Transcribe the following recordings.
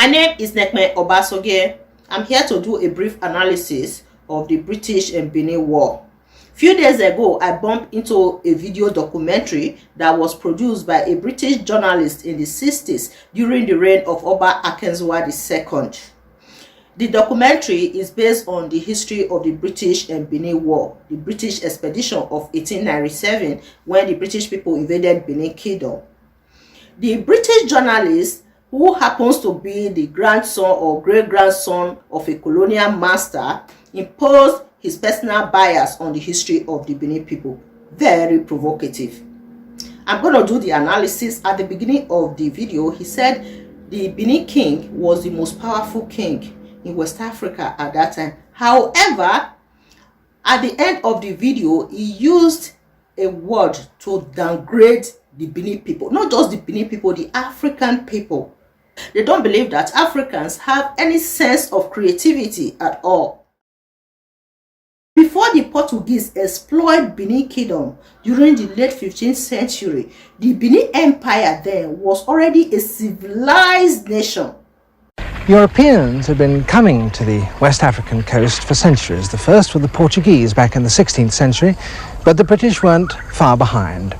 My name is Nekme Obasoge. I'm here to do a brief analysis of the British and Benin War. Few days ago, I bumped into a video documentary that was produced by a British journalist in the 60s during the reign of Oba Akenzua II. The documentary is based on the history of the British and Benin War, the British expedition of 1897, when the British people invaded Benin Kingdom. The British journalist, who happens to be the grandson or great-grandson of a colonial master, imposed his personal bias on the history of the Benin people. Very provocative. I'm going to do the analysis. At the beginning of the video, he said the Benin king was the most powerful king in West Africa at that time. However, at the end of the video, he used a word to downgrade the Benin people. Not just the Benin people, the African people. They don't believe that Africans have any sense of creativity at all. Before the Portuguese explored Benin Kingdom during the late 15th century, the Benin Empire then was already a civilized nation. Europeans had been coming to the West African coast for centuries. The first were the Portuguese back in the 16th century, but the British weren't far behind.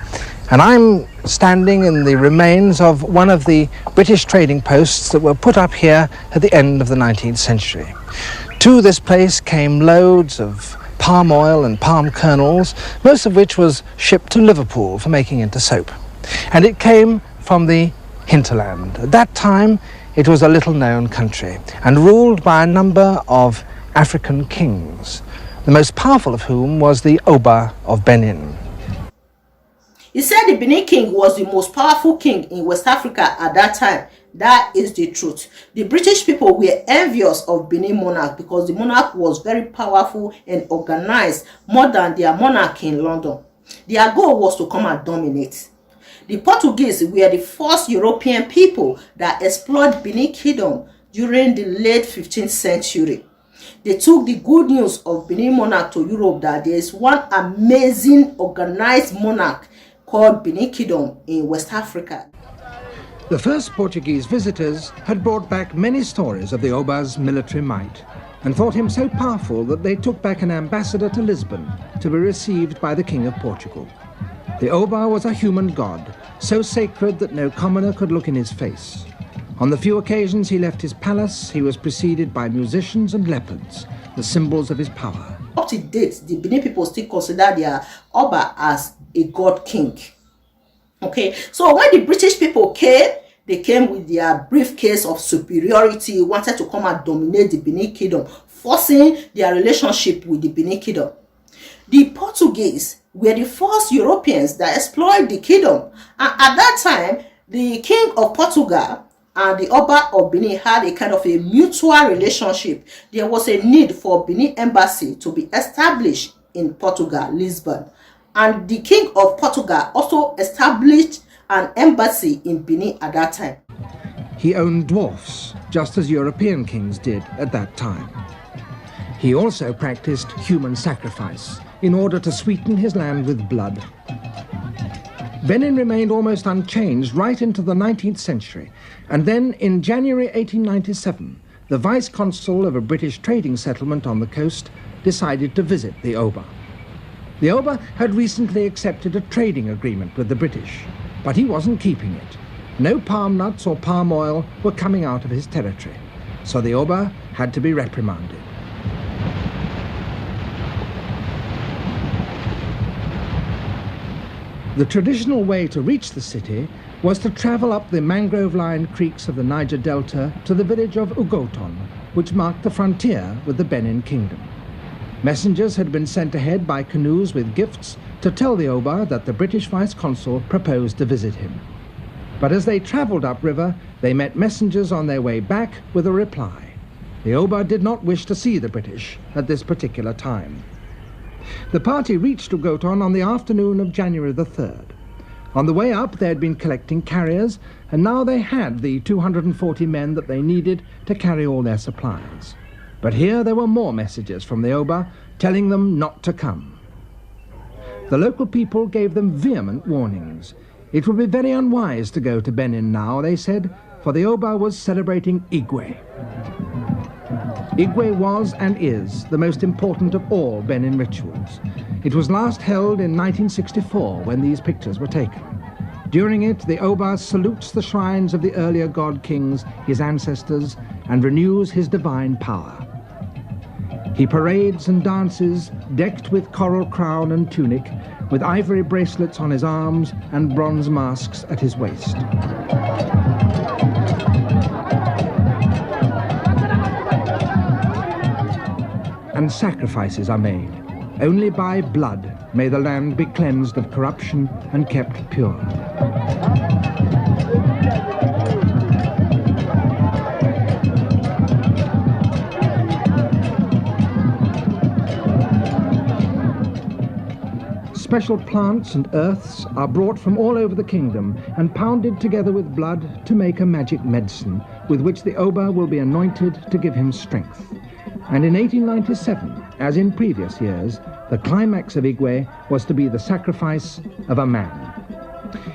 And I'm standing in the remains of one of the British trading posts that were put up here at the end of the 19th century. To this place came loads of palm oil and palm kernels, most of which was shipped to Liverpool for making into soap. And it came from the hinterland. At that time, it was a little-known country and ruled by a number of African kings, the most powerful of whom was the Oba of Benin. He said the Benin king was the most powerful king in West Africa at that time. That is the truth. The British people were envious of Benin monarch because the monarch was very powerful and organized, more than their monarch in London. Their goal was to come and dominate. The Portuguese were the first European people that explored Benin Kingdom during the late 15th century. They took the good news of Benin monarch to Europe, that there is one amazing organized monarch called Benin Kingdom in West Africa. The first Portuguese visitors had brought back many stories of the Oba's military might and thought him so powerful that they took back an ambassador to Lisbon to be received by the King of Portugal. The Oba was a human god, so sacred that no commoner could look in his face. On the few occasions he left his palace, he was preceded by musicians and leopards, the symbols of his power. Up to date, the Benin people still consider their Oba as a god king. Okay, so when the British people came, they came with their briefcase of superiority, wanted to come and dominate the Benin Kingdom, forcing their relationship with the Benin Kingdom. The Portuguese were the first Europeans that explored the kingdom, and at that time, the King of Portugal and the Oba of Benin had a kind of a mutual relationship. There was a need for Benin embassy to be established in Portugal, Lisbon, and the King of Portugal also established an embassy in Benin at that time. He owned dwarfs, just as European kings did at that time. He also practiced human sacrifice in order to sweeten his land with blood. Benin remained almost unchanged right into the 19th century, and then in January 1897, the vice-consul of a British trading settlement on the coast decided to visit the Oba. The Oba had recently accepted a trading agreement with the British, but he wasn't keeping it. No palm nuts or palm oil were coming out of his territory, so the Oba had to be reprimanded. The traditional way to reach the city was to travel up the mangrove-lined creeks of the Niger Delta to the village of Ugoton, which marked the frontier with the Benin Kingdom. Messengers had been sent ahead by canoes with gifts to tell the Oba that the British vice-consul proposed to visit him. But as they travelled upriver, they met messengers on their way back with a reply. The Oba did not wish to see the British at this particular time. The party reached Ugoton on the afternoon of January the 3rd. On the way up, they had been collecting carriers, and now they had the 240 men that they needed to carry all their supplies. But here there were more messages from the Oba telling them not to come. The local people gave them vehement warnings. It would be very unwise to go to Benin now, they said. for the Oba was celebrating Igwe. Igwe was and is the most important of all Benin rituals. It was last held in 1964 when these pictures were taken. During it, the Oba salutes the shrines of the earlier god kings, his ancestors, and renews his divine power. He parades and dances, decked with coral crown and tunic, with ivory bracelets on his arms and bronze masks at his waist. And sacrifices are made. Only by blood may the land be cleansed of corruption and kept pure. Special plants and earths are brought from all over the kingdom and pounded together with blood to make a magic medicine with which the Oba will be anointed to give him strength. And in 1897, as in previous years, the climax of Igwe was to be the sacrifice of a man.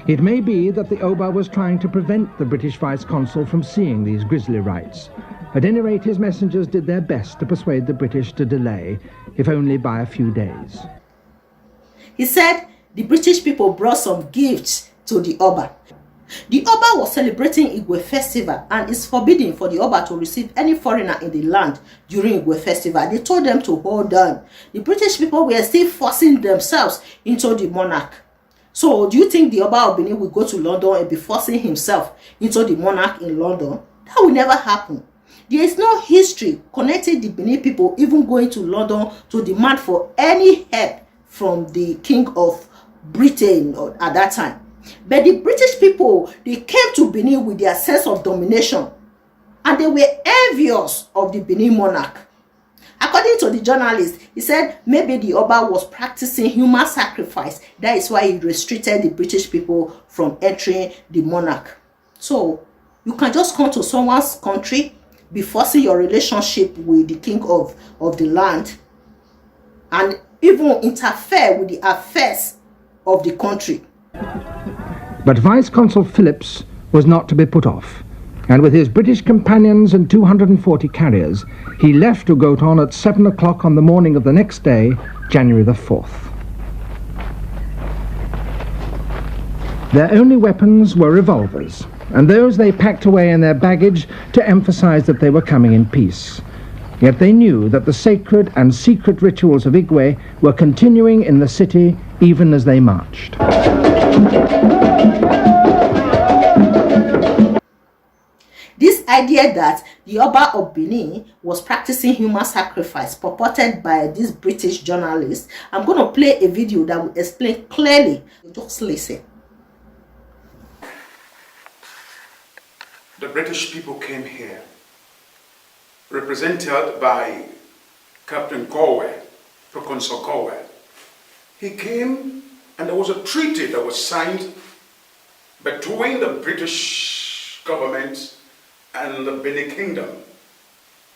It may be that the Oba was trying to prevent the British vice-consul from seeing these grisly rites. At any rate, his messengers did their best to persuade the British to delay, if only by a few days. He said the British people brought some gifts to the Oba. The Oba was celebrating Igwe festival and it's forbidden for the Oba to receive any foreigner in the land during Igwe festival. They told them to hold on. The British people were still forcing themselves into the monarch. So do you think the Oba of Benin will go to London and be forcing himself into the monarch in London? That will never happen. There is no history connecting the Benin people even going to London to demand for any help from the King of Britain at that time. But the British people, they came to Benin with their sense of domination and they were envious of the Benin monarch. According to the journalist, he said maybe the Oba was practicing human sacrifice. That is why he restricted the British people from entering the monarch. So you can just come to someone's country, be forcing your relationship with the king of the land, and even interfere with the affairs of the country. But Vice-Consul Phillips was not to be put off, and with his British companions and 240 carriers, he left Ugoton at 7 o'clock on the morning of the next day, January the 4th. Their only weapons were revolvers, and those they packed away in their baggage to emphasize that they were coming in peace. Yet they knew that the sacred and secret rituals of Igwe were continuing in the city even as they marched. This idea that the Oba of Benin was practicing human sacrifice purported by this British journalist, I'm going to play a video that will explain clearly. Just listen. The British people came here, represented by Captain Corwell, Proconsul Corwell. He came and there was a treaty that was signed between the British government and the Benin Kingdom.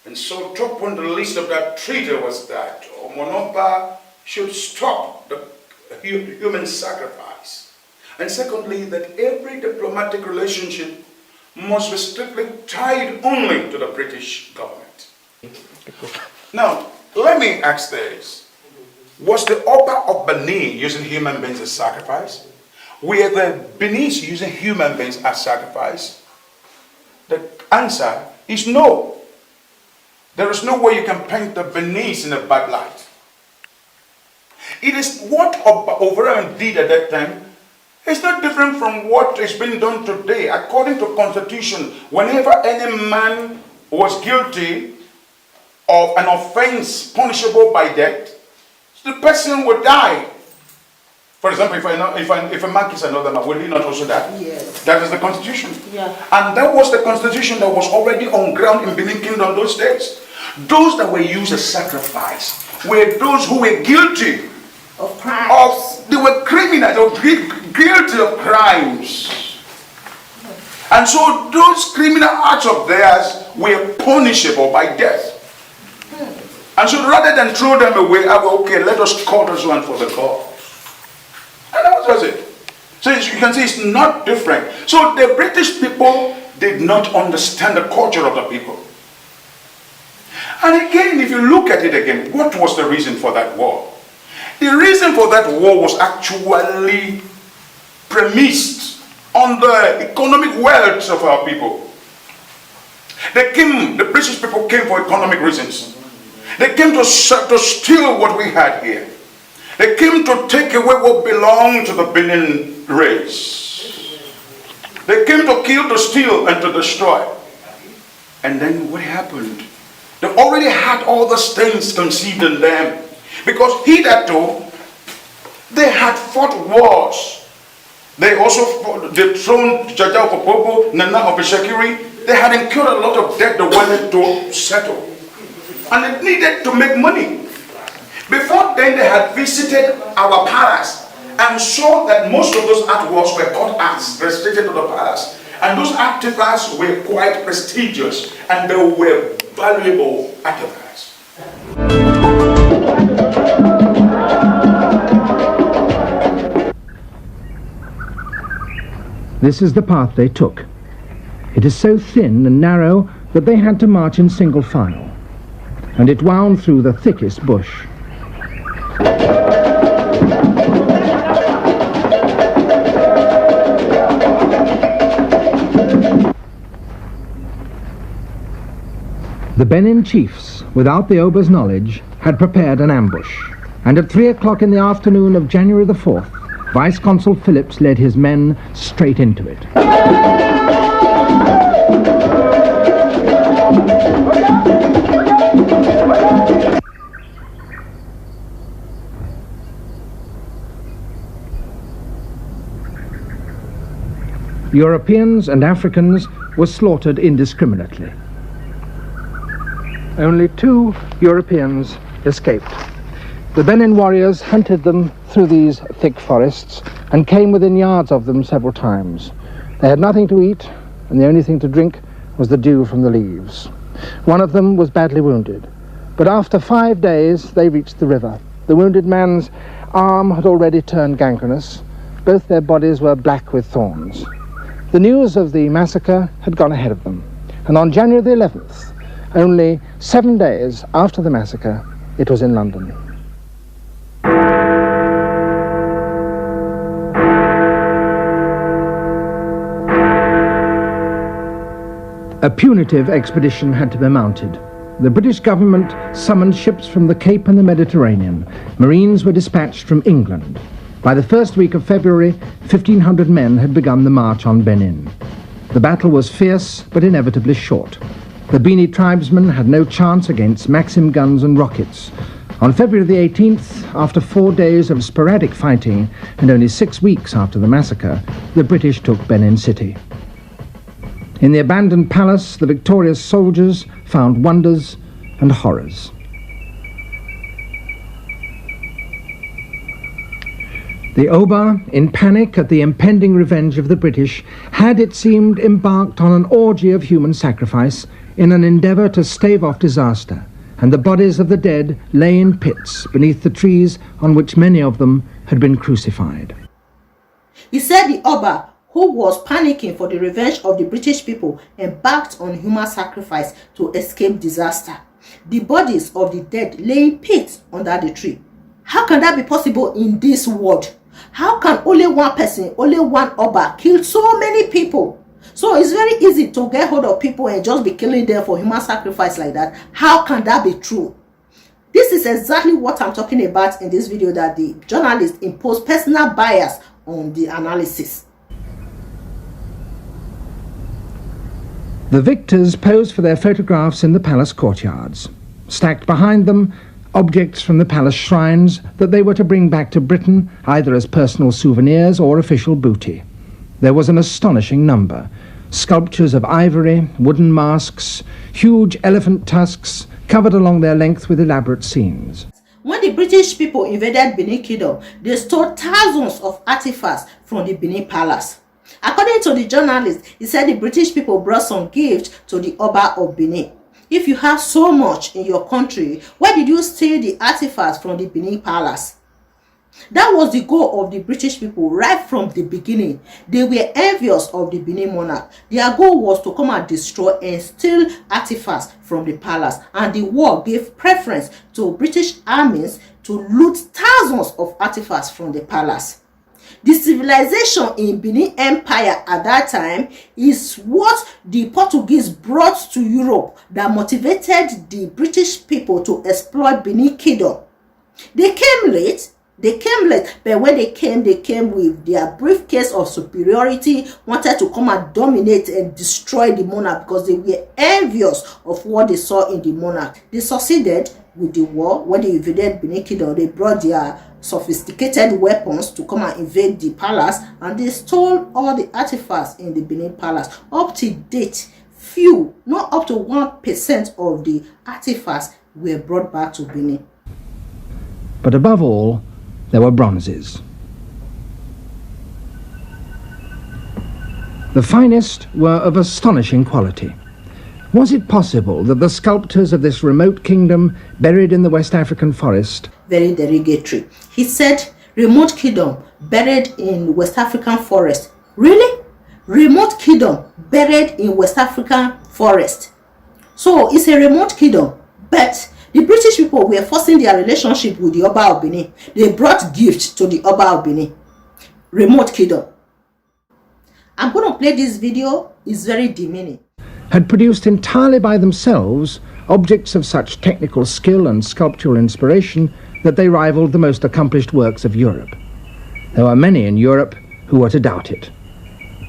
And so top on the list of that treaty was that Omonopa should stop the human sacrifice. And secondly, that every diplomatic relationship must be strictly tied only to the British government. Now, let me ask this. Was the Oba of Benin using human beings as sacrifice? Were the Beninese using human beings as sacrifice? The answer is no. There is no way you can paint the Beninese in a bad light. It is what Oba Overeem did at that time. It's not different from what is being done today. According to Constitution, whenever any man was guilty of an offense punishable by death, the person would die. For example, if a man kills another man, will he not also die? Yes. That is the Constitution. Yeah. And that was the Constitution that was already on ground in Benin Kingdom those days. Those that were used as sacrifice were those who were guilty Of crimes. they were criminals, they were guilty of crimes. And so those criminal acts of theirs were punishable by death. And so rather than throw them away, I go, okay, let us call this one for the cause. And that was it. So you can see it's not different. So the British people did not understand the culture of the people. And again, if you look at it again, what was the reason for that war? The reason for that war was actually premised on the economic wealth of our people. The British people came for economic reasons. They came to steal what we had here. They came to take away what belonged to the Benin race. They came to kill, to steal, and to destroy. And then what happened? They already had all those things conceived in them. Because hitherto, they had fought wars. They also dethroned Jaja Opopobo, Nana Obishekiri. They had incurred a lot of debt they wanted to settle. And it needed to make money. Before then, they had visited our palace and saw that most of those artworks were called arts, restricted to the palace. And those artifacts were quite prestigious and they were valuable artifacts. This is the path they took. It is so thin and narrow that they had to march in single file, and it wound through the thickest bush. The Benin chiefs, without the Oba's knowledge, had prepared an ambush, and at 3 o'clock in the afternoon of January the 4th, Vice-Consul Phillips led his men straight into it. Europeans and Africans were slaughtered indiscriminately. Only 2 Europeans escaped. The Benin warriors hunted them through these thick forests and came within yards of them several times. They had nothing to eat, and the only thing to drink was the dew from the leaves. One of them was badly wounded, but after 5 days they reached the river. The wounded man's arm had already turned gangrenous. Both their bodies were black with thorns. The news of the massacre had gone ahead of them, and on January the 11th, only 7 days after the massacre, it was in London. A punitive expedition had to be mounted. The British government summoned ships from the Cape and the Mediterranean. Marines were dispatched from England. By the first week of February, 1,500 men had begun the march on Benin. The battle was fierce, but inevitably short. The Bini tribesmen had no chance against Maxim guns and rockets. On February the 18th, after 4 days of sporadic fighting and only 6 weeks after the massacre, the British took Benin City. In the abandoned palace, the victorious soldiers found wonders and horrors. The Oba, in panic at the impending revenge of the British, had, it seemed, embarked on an orgy of human sacrifice in an endeavour to stave off disaster, and the bodies of the dead lay in pits beneath the trees on which many of them had been crucified. He said the Oba, who was panicking for the revenge of the British people, embarked on human sacrifice to escape disaster. The bodies of the dead lay in pits under the tree. How can that be possible in this world? How can only one person, only one Oba, kill so many people? So it's very easy to get hold of people and just be killing them for human sacrifice like that. How can that be true? This is exactly what I'm talking about in this video, that the journalist imposed personal bias on the analysis. The victors posed for their photographs in the palace courtyards. Stacked behind them, objects from the palace shrines that they were to bring back to Britain, either as personal souvenirs or official booty. There was an astonishing number. Sculptures of ivory, wooden masks, huge elephant tusks, covered along their length with elaborate scenes. When the British people invaded Benin Kingdom, they stole thousands of artifacts from the Benin Palace. According to the journalist, he said the British people brought some gifts to the Oba of Benin. If you have so much in your country, why did you steal the artifacts from the Benin Palace? That was the goal of the British people right from the beginning. They were envious of the Benin monarch. Their goal was to come and destroy and steal artifacts from the palace. And the war gave preference to British armies to loot thousands of artifacts from the palace. The civilization in Benin Empire at that time is what the Portuguese brought to Europe that motivated the British people to exploit Benin Kingdom. They came late, but when they came with their briefcase of superiority, wanted to come and dominate and destroy the monarch because they were envious of what they saw in the monarch. They succeeded with the war. When they invaded Benin Kingdom, they brought their sophisticated weapons to come and invade the palace, and they stole all the artifacts in the Benin palace. Up to date, few, not up to 1% of the artifacts were brought back to Benin. But above all, there were bronzes. The finest were of astonishing quality. Was it possible that the sculptors of this remote kingdom buried in the West African forest... Very derogatory. He said, remote kingdom buried in West African forest. Really? Remote kingdom buried in West African forest. So it's a remote kingdom, but the British people were forcing their relationship with the Oba of Benin. They brought gifts to the Oba of Benin. Remote kingdom. I'm going to play this video. It's very demeaning. Had produced entirely by themselves objects of such technical skill and sculptural inspiration that they rivaled the most accomplished works of Europe. There were many in Europe who were to doubt it.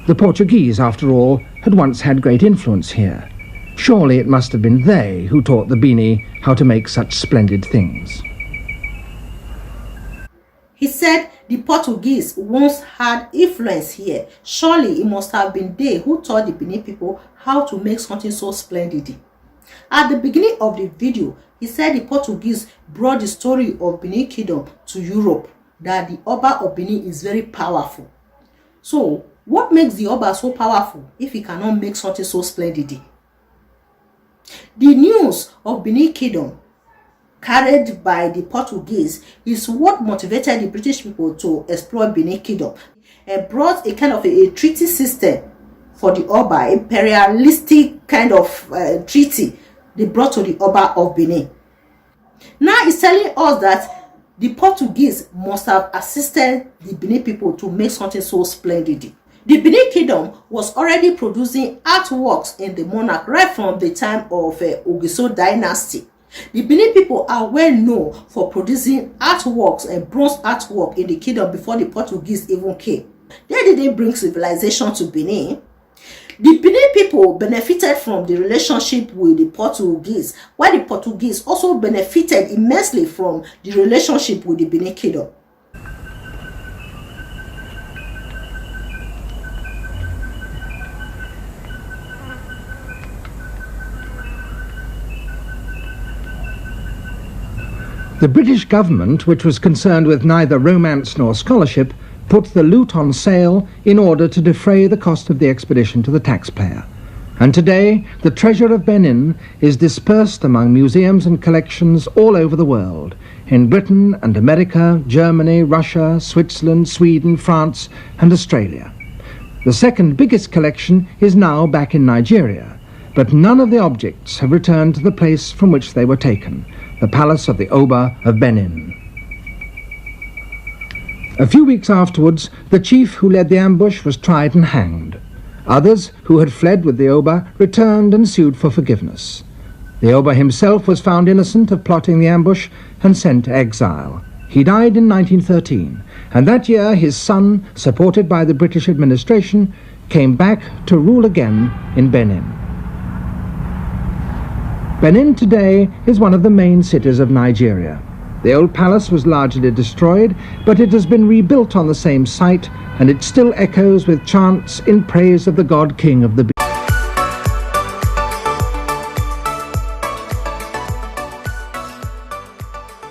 The Portuguese, after all, had once had great influence here. Surely it must have been they who taught the Bini how to make such splendid things. He said the Portuguese once had influence here. Surely it must have been they who taught the Benin people how to make something so splendid. At the beginning of the video, he said the Portuguese brought the story of Benin Kingdom to Europe, that the Oba of Benin is very powerful. So, what makes the Oba so powerful if he cannot make something so splendid? The news of Benin Kingdom carried by the Portuguese is what motivated the British people to exploit Benin Kingdom and brought a kind of a treaty system for the Oba, imperialistic kind of treaty they brought to the Oba of Benin. Now it's telling us that the Portuguese must have assisted the Benin people to make something so splendid. The Benin Kingdom was already producing artworks in the monarch right from the time of Ogiso dynasty. The Benin people are well known for producing artworks and bronze artwork in the kingdom before the Portuguese even came. They didn't bring civilization to Benin. The Benin people benefited from the relationship with the Portuguese, while the Portuguese also benefited immensely from the relationship with the Benin Kingdom. The British government, which was concerned with neither romance nor scholarship, put the loot on sale in order to defray the cost of the expedition to the taxpayer. And today, the treasure of Benin is dispersed among museums and collections all over the world, in Britain and America, Germany, Russia, Switzerland, Sweden, France, and Australia. The second biggest collection is now back in Nigeria, but none of the objects have returned to the place from which they were taken, the palace of the Oba of Benin. A few weeks afterwards, the chief who led the ambush was tried and hanged. Others, who had fled with the Oba, returned and sued for forgiveness. The Oba himself was found innocent of plotting the ambush and sent to exile. He died in 1913, and that year his son, supported by the British administration, came back to rule again in Benin. Benin today is one of the main cities of Nigeria. The old palace was largely destroyed, but it has been rebuilt on the same site, and it still echoes with chants in praise of the god king of the